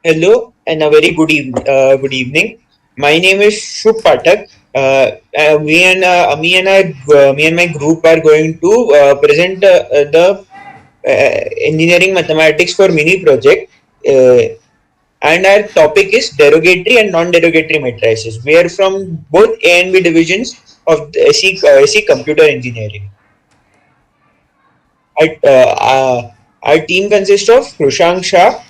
Hello and a very good evening. My name is Shubh Pathak. Me and my group are going to present the engineering mathematics for mini project, and our topic is derogatory and non-derogatory matrices. We are from both A and B divisions of the SE Computer Engineering. Our, uh, uh, our team consists of Krushank Shah,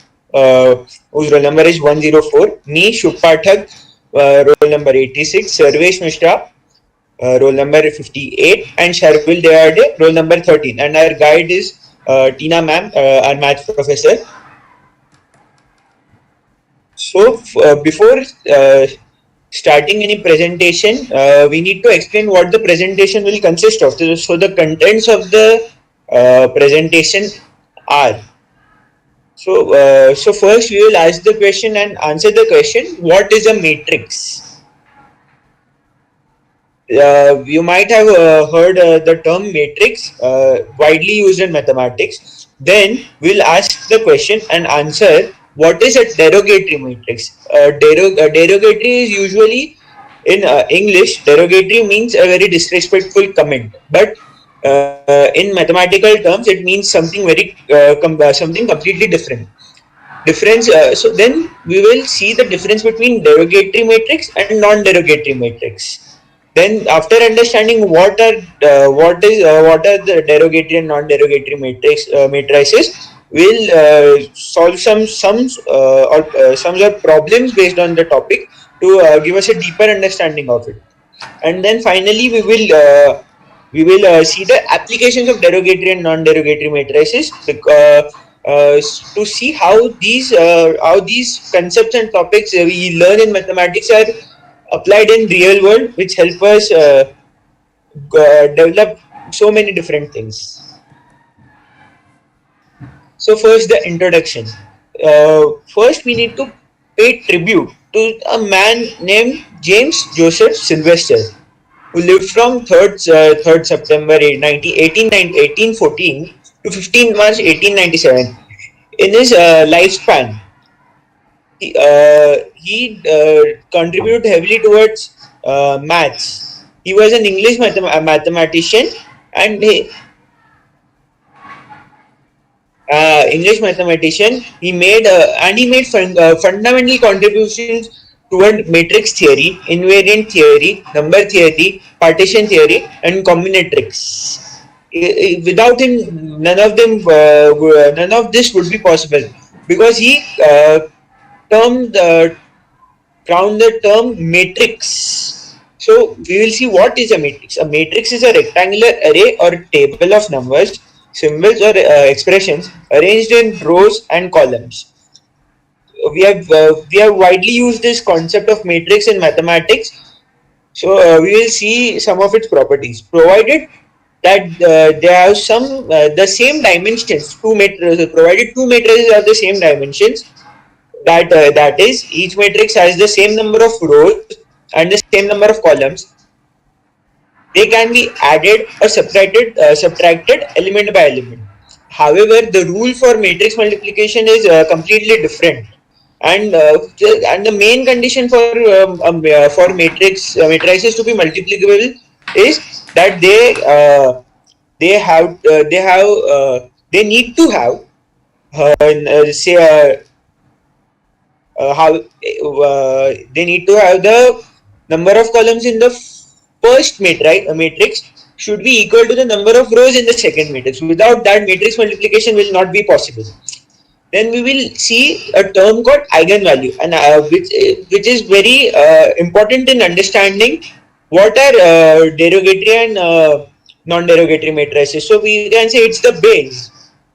whose roll number is 104, me, Shubh Pathak, roll number 86, Sarvesh Mishra, roll number 58, and Sharvil Deyade, roll number 13. And our guide is Tina ma'am, our math professor. So, before starting any presentation, we need to explain what the presentation will consist of. So, the contents of the presentation are. So first we will ask the question and answer the question. What is a matrix? You might have heard the term matrix widely used in mathematics. Then we'll ask the question and answer. What is a derogatory matrix? Derogatory is usually in English. Derogatory means a very disrespectful comment, but in mathematical terms, it means something something completely difference. So then we will see the difference between derogatory matrix and non-derogatory matrix. Then after understanding what are the derogatory and non-derogatory matrices, we'll solve some sums or sums or problems based on the topic to give us a deeper understanding of it. And then finally we will see the applications of derogatory and non-derogatory matrices, to see how these concepts and topics we learn in mathematics are applied in real world, which help us develop so many different things. So first, the introduction. First, we need to pay tribute to a man named James Joseph Sylvester, who lived from 3rd September 1814 to 15th March 1897. In his lifespan, he contributed heavily towards maths. He was an English mathematician, and English mathematician. He made fundamental contributions toward matrix theory, invariant theory, number theory, partition theory, and combinatorics. Without him, none of this would be possible, because he termed crowned the term matrix. So we will see what is a matrix. A matrix is a rectangular array or table of numbers, symbols, or expressions arranged in rows and columns. We have widely used this concept of matrix in mathematics. So we will see some of its properties, provided that they have the same dimensions. Provided two matrices have the same dimensions, that is, each matrix has the same number of rows and the same number of columns. They can be added or subtracted element by element. However, the rule for matrix multiplication is completely different, and the main condition for matrices to be multiplicable is that they need to have say how they need to have the number of columns in the first matrix should be equal to the number of rows in the second matrix. Without that, matrix multiplication will not be possible. Then we will see a term called eigenvalue, and which is very important in understanding what are derogatory and non-derogatory matrices. So we can say it's the base.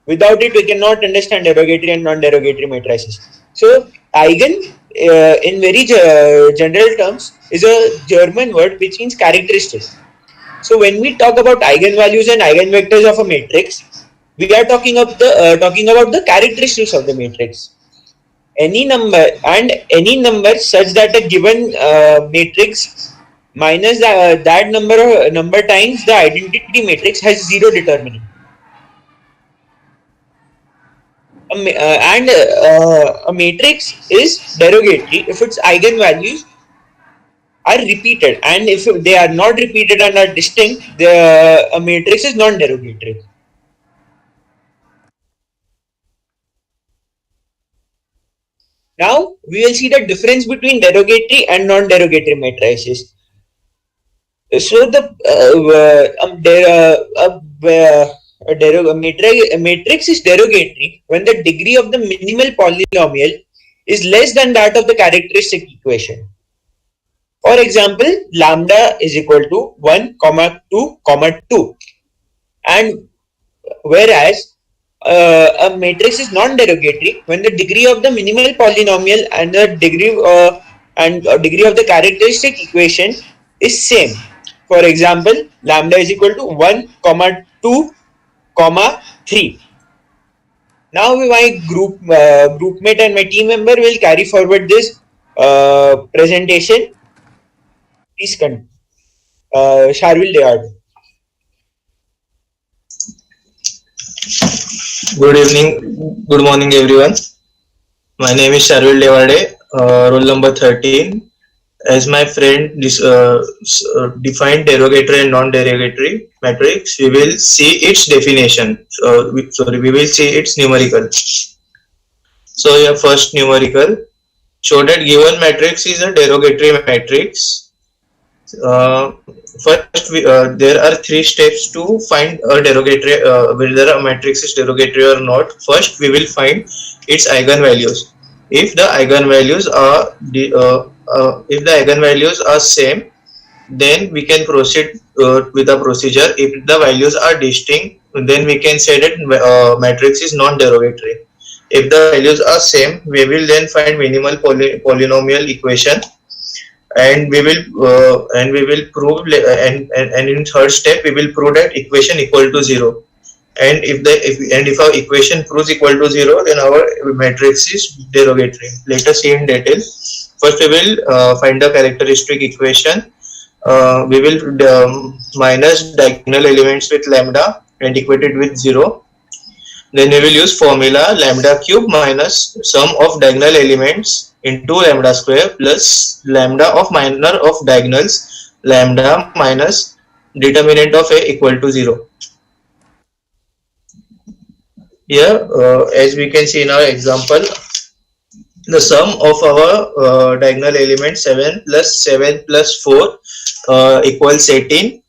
Without it, we cannot understand derogatory and non-derogatory matrices. So eigen, in very general terms, is a German word which means characteristic. So when we talk about eigenvalues and eigenvectors of a matrix, we are talking about the characteristics of the matrix. Any number such that a given matrix minus that number times the identity matrix has zero determinant. A matrix is derogatory if its eigenvalues are repeated, and if they are not repeated and are distinct, a matrix is non-derogatory. Now we will see the difference between derogatory and non-derogatory matrices. So a matrix is derogatory when the degree of the minimal polynomial is less than that of the characteristic equation. For example, lambda is equal to 1, 2, 2. And whereas a matrix is non-derogatory when the degree of the minimal polynomial and the degree of the characteristic equation is same. For example, lambda is equal to 1, 2, 3. Now my groupmate and my team member will carry forward this presentation. Please continue. Sharvil Deyad. Good evening, good morning everyone. My name is Sharvil Devade, roll number 13. As my friend defined derogatory and non-derogatory matrix, we will see its definition. We will see its numerical. So your first numerical, show that given matrix is a derogatory matrix. First, there are 3 steps to find a derogatory, whether a matrix is derogatory or not. First, we will find its eigenvalues. If the eigenvalues are same, then we can proceed with the procedure. If the values are distinct, then we can say that matrix is non-derogatory. If the values are same, we will then find minimal polynomial equation, and we will prove, and in third step we will prove that equation equal to 0. And if our equation proves equal to 0, then our matrix is derogatory. Let us see in detail. First, we will find the characteristic equation. We will minus diagonal elements with lambda and equate it with 0. Then we will use formula lambda cube minus sum of diagonal elements into lambda square plus lambda of minor of diagonals lambda minus determinant of a equal to 0. Here, as we can see in our example, the sum of our diagonal element 7 plus 4 equals 18.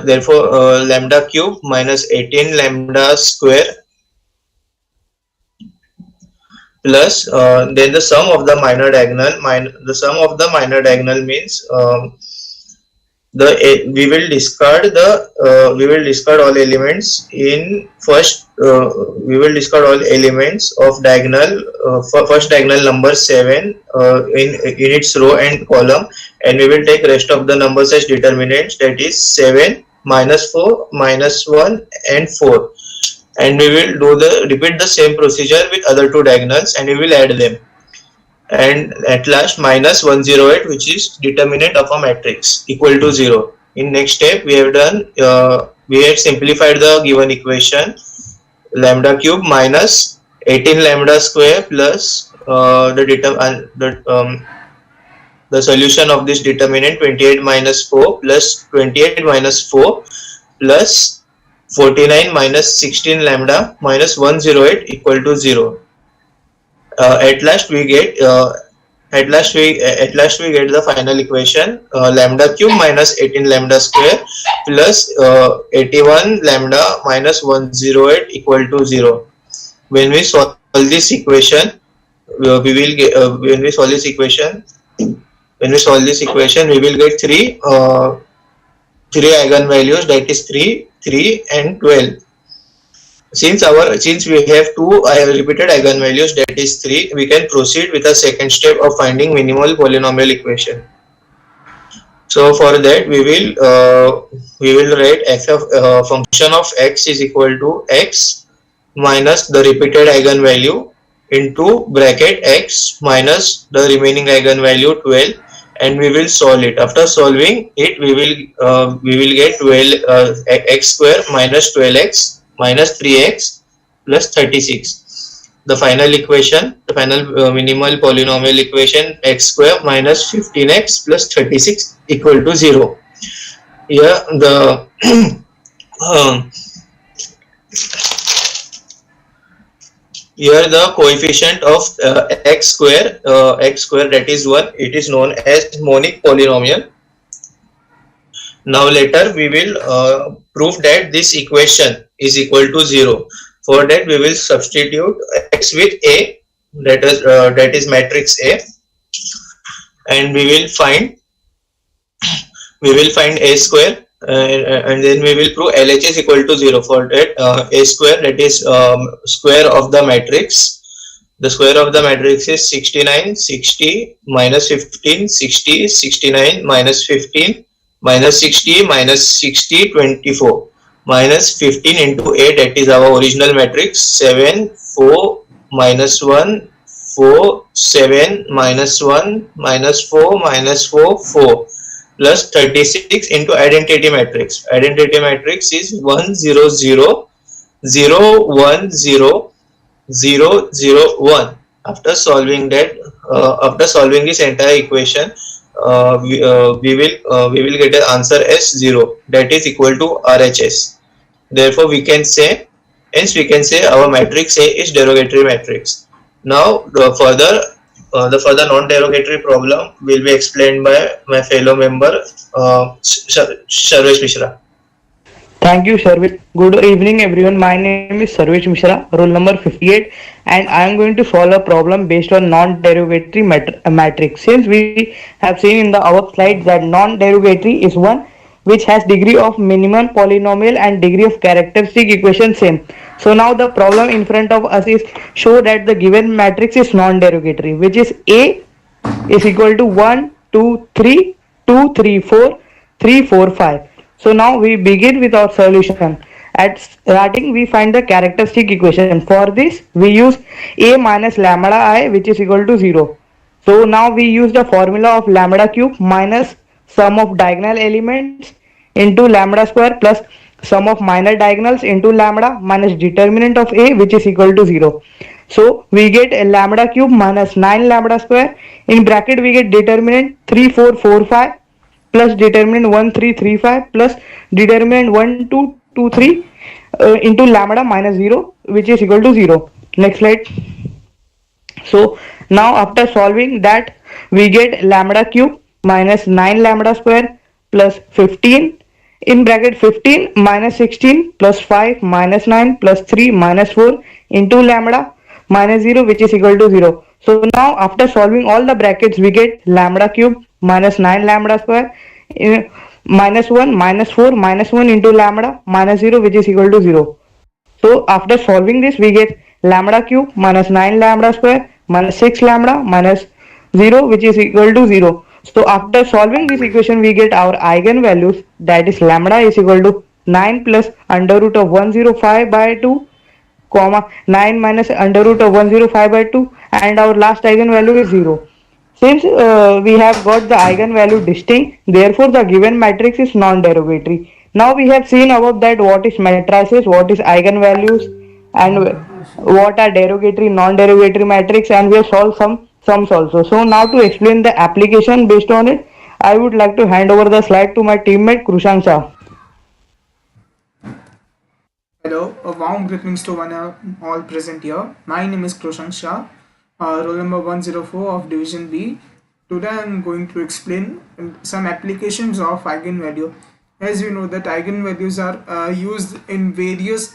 Therefore, lambda cube minus 18 lambda square plus then the sum of the minor diagonal. The sum of the minor diagonal means we will discard all elements in first. We will discard all elements of diagonal first diagonal number 7 in its row and column, and we will take rest of the numbers as determinants, that is 7, minus 4, minus 1 and 4, and we will repeat the same procedure with other 2 diagonals, and we will add them, and at last minus 108, which is determinant of a matrix, equal to 0. In next step, we have simplified the given equation. Lambda cube minus 18 lambda square plus the solution of this determinant 28 minus 4 plus 28 minus 4 plus 49 minus 16 lambda minus 108 equal to 0. At last we get the final equation, lambda cube minus 18 lambda square plus 81 lambda minus 108 equal to 0. When we solve this equation, we will get we will get three eigenvalues, that is 3, 3 and 12. Since we have 2 repeated eigenvalues, that is 3, we can proceed with the second step of finding minimal polynomial equation. So for that, we will write f of function of x is equal to x minus the repeated eigenvalue into bracket x minus the remaining eigenvalue 12, and we will solve it. After solving it, we will get 12 x square minus 12x minus 3x plus 36. the final equation, the final minimal polynomial equation, x square minus 15x plus 36 equal to 0. Here the um, here the coefficient of x square that is 1, it is known as monic polynomial. Now later we will prove that this equation is equal to 0. For that we will substitute x with a, that is matrix A, and we will find a square, and then we will prove LHS equal to 0. For that a square, that is square of the matrix. The square of the matrix is 69, 60, minus 15, 60, 69, minus 15, minus 60, minus 60, 24, minus 15 into 8, that is our original matrix, 7, 4, minus 1, 4, 7, minus 1, minus 4, minus 4, 4, plus 36 into identity matrix. Identity matrix is 1, 0, 0, 0, 1, 0, 0, 0, 1. After solving that, after solving this entire equation, we will get an answer as 0, that is equal to RHS. Therefore, we can say, hence we can say our matrix A is derogatory matrix. Now, the further non-derogatory problem will be explained by my fellow member Sarvesh Mishra. Thank you, Sarvesh. Good evening, everyone. My name is Sarvesh Mishra, roll number 58, and I am going to solve a problem based on non-derogatory matrix. Since we have seen in the above slide that non-derogatory is one which has degree of minimum polynomial and degree of characteristic equation same. So now the problem in front of us is show that the given matrix is non-derogatory, which is A is equal to 1, 2, 3, 2, 3, 4, 3, 4, 5. So now we begin with our solution. At starting we find the characteristic equation. For this we use a minus lambda I, which is equal to 0. So now we use the formula of lambda cube minus sum of diagonal elements into lambda square plus sum of minor diagonals into lambda minus determinant of a, which is equal to 0. So we get a lambda cube minus 9 lambda square. In bracket we get determinant 3, 4, 4, 5 plus determinant 1, 3, 3, 5 plus determinant 1, 2, 2, 3 into lambda minus 0, which is equal to 0. Next slide. So now after solving that we get lambda cube minus 9 lambda square plus 15 in bracket 15 minus 16 plus 5 minus 9 plus 3 minus 4 into lambda minus 0, which is equal to 0. So now after solving all the brackets we get lambda cube minus 9 lambda square minus 1 minus 4 minus 1 into lambda minus 0, which is equal to 0. So after solving this we get lambda cube minus 9 lambda square minus 6 lambda minus 0, which is equal to 0. So after solving this equation we get our eigenvalues, that is lambda is equal to 9 plus under root of 105 by 2 comma 9 minus under root of 105 by 2, and our last eigenvalue is 0. Since we have got the eigenvalue distinct, therefore the given matrix is non-derogatory. Now we have seen above that what is matrices, what is eigenvalues, and what are derogatory, non-derogatory matrix, and we have solved some sums also. So now to explain the application based on it, I would like to hand over the slide to my teammate Krushan Shah. Hello, a warm greetings to one all present here. My name is Krushan Shah, roll number 104 of Division B. Today I am going to explain some applications of eigenvalue. As you know that eigenvalues are used in various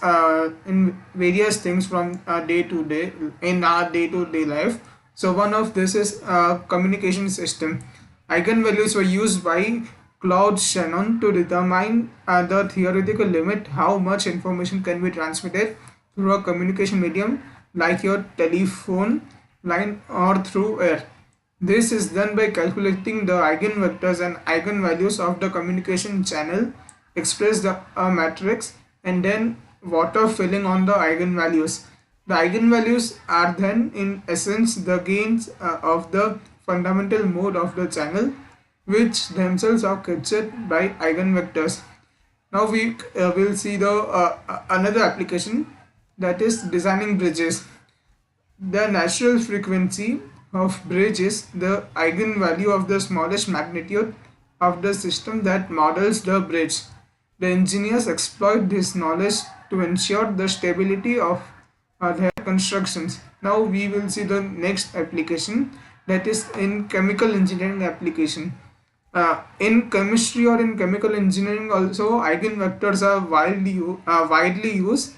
things from day to day in our day-to-day life. So one of this is communication system. Eigenvalues were used by Claude Shannon to determine the theoretical limit how much information can be transmitted through a communication medium like your telephone line or through air. This is done by calculating the eigenvectors and eigenvalues of the communication channel, express the matrix, and then water filling on the eigenvalues. The eigenvalues are then in essence the gains of the fundamental mode of the channel, which themselves are captured by eigenvectors. Now we will see the another application, that is designing bridges. The natural frequency of bridge is the eigenvalue of the smallest magnitude of the system that models the bridge. The engineers exploit this knowledge to ensure the stability of their constructions. Now we will see the next application, that is in chemical engineering application. In chemistry or in chemical engineering also, eigenvectors are widely used.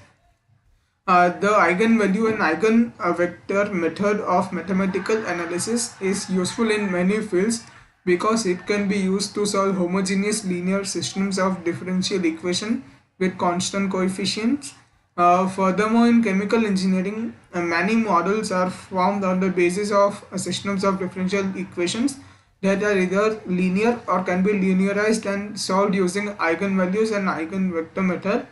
The eigenvalue and eigenvector method of mathematical analysis is useful in many fields because it can be used to solve homogeneous linear systems of differential equation with constant coefficients. Furthermore, in chemical engineering, many models are formed on the basis of systems of differential equations that are either linear or can be linearized and solved using eigenvalues and eigenvector method.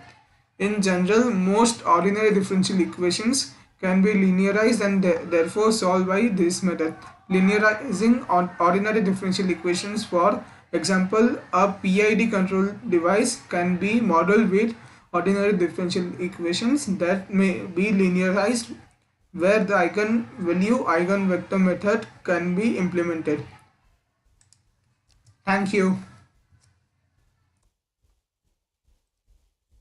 In general, most ordinary differential equations can be linearized and therefore solved by this method. Linearizing ordinary differential equations, for example, a PID control device can be modeled with ordinary differential equations that may be linearized, where the eigenvalue eigenvector method can be implemented. Thank you.